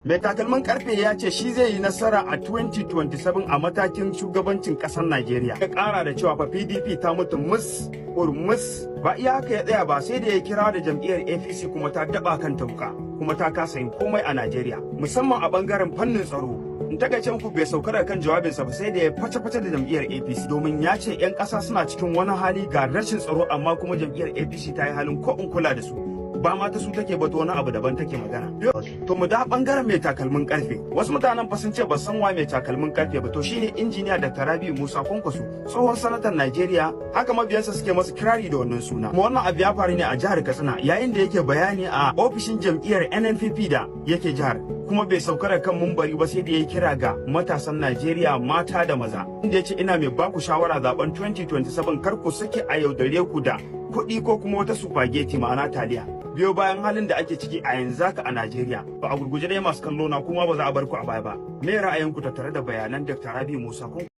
Mai takalmin karfe ya ce shi zai yi nasara a 2027 a matakin shugabancin kasar Najeriya. Ya kara da cewa fa PDP ta mutu urmus. Ba iya haka ya tsaya ba, sai da ya kira da jam'iyyar APC kuma ta daba kan tauka kuma ta kasa yin komai a Najeriya, musamman a bangaren fannin tsaro. In takaicen ku bai sauka daga kan jawabinsa ba, sai da ya face-face da jam'iyyar APC domin ya ce 'yan ƙasa suna cikin wani hali ga rashin tsaro, amma kuma jam'iyyar APC ta yi halin ko in kula da su. Ba ma ta su take ba, to wani abu daban take magana. To mu da bangaren mai takalmin karfe. Wasu mutanen fa sun ce ba san wa mai takalmin karfe ba, to shine injiniya Dr. Rabi'u Musa Kwankwaso, tsohon sanatan Najeriya. Haka mabiyansa suke masa kirari da wannan suna. Kuma wannan abu ya faru ne a jihar Katsina, yayin da yake bayani a ofishin jam'iyyar NNPP da yake jihar. Kuma bai sauka da kan mumbari ba, sai da ya kira ga matasan Najeriya mata da maza, inda ya ce ina mai baku shawara zaben 2027 kar ku sake a yaudare ku da kuɗi ko kuma wata supageti, ma'ana taliya, biyo bayan halin da ake ciki a yanzu haka a Najeriya. Ba a gurguje dai masu kallo na kuma ba za a bar ku a baya ba. Me ra'ayinku tattare da bayanan Dr. Rabi'u Musa Kwankwaso?